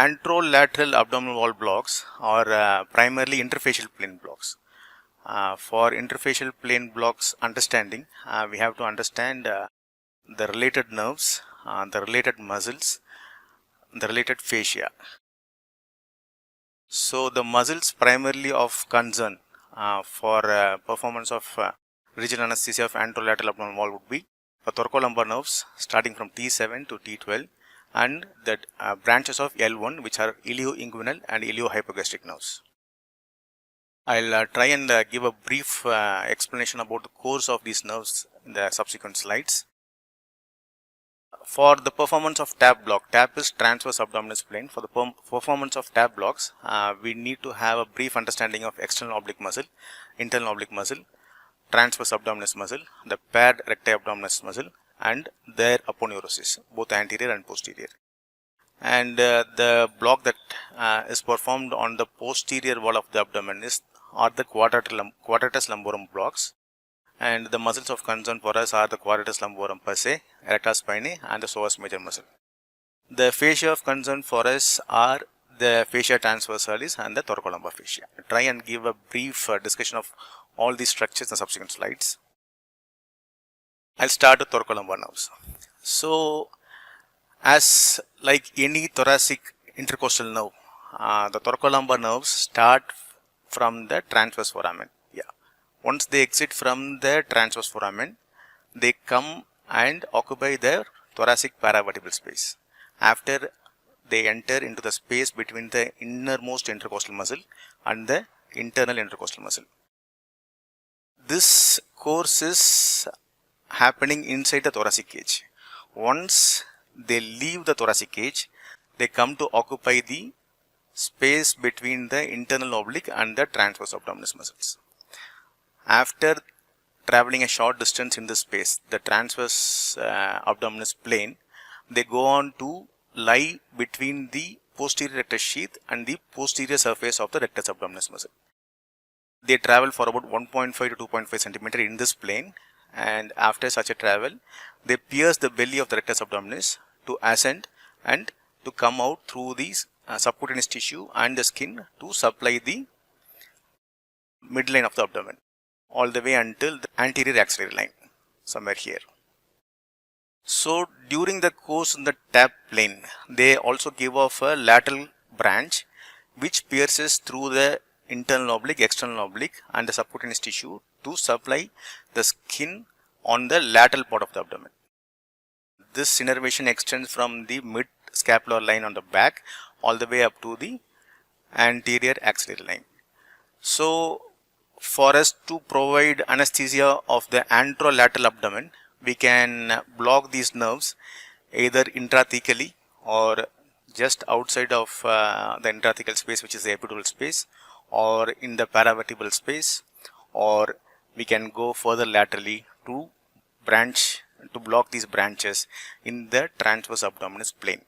anterolateral abdominal wall blocks are primarily interfacial plane blocks. For interfacial plane blocks understanding, we have to understand the related nerves, the related muscles, the related fascia. So the muscles primarily of concern for performance of regional anesthesia of anterolateral abdominal wall would be the thoracolumbar nerves starting from T7 to T12 and the branches of L1, which are ilioinguinal and iliohypogastric nerves. I'll try and give a brief explanation about the course of these nerves in the subsequent slides. For the performance of TAP block, TAP is transverse abdominis plane. For the performance of TAP blocks, we need to have a brief understanding of external oblique muscle, internal oblique muscle, transverse abdominis muscle, the paired recti abdominis muscle, and their aponeurosis, both anterior and posterior. And the block that is performed on the posterior wall of the abdomen are the quadratus lumborum blocks. And the muscles of concern for us are the quadratus lumborum per se, erector spinae, and the psoas major muscle. The fascia of concern for us are the fascia transversalis and the thoracolumbar fascia. I'll try and give a brief discussion of all these structures in the subsequent slides. I'll start with thoracolumbar nerves. So, as like any thoracic intercostal nerve, the thoracolumbar nerves start from the transverse foramen. Once they exit from the transverse foramen, they come and occupy the thoracic paravertebral space. After they enter into the space between the innermost intercostal muscle and the internal intercostal muscle. This course is happening inside the thoracic cage. Once they leave the thoracic cage, they come to occupy the space between the internal oblique and the transverse abdominis muscles. After traveling a short distance in this space, the transverse abdominis plane, they go on to lie between the posterior rectus sheath and the posterior surface of the rectus abdominis muscle. They travel for about 1.5 to 2.5 centimeter in this plane, and after such a travel, they pierce the belly of the rectus abdominis to ascend and to come out through the subcutaneous tissue and the skin to supply the midline of the abdomen, all the way until the anterior axillary line, somewhere here. So during the course in the TAP plane, they also give off a lateral branch which pierces through the internal oblique, external oblique and the subcutaneous tissue to supply the skin on the lateral part of the abdomen. This innervation extends from the mid scapular line on the back all the way up to the anterior axillary line. So for us to provide anesthesia of the anterolateral abdomen, we can block these nerves either intrathecally or just outside of the intrathecal space, which is the epidural space, or in the paravertebral space, or we can go further laterally to block these branches in the transverse abdominis plane.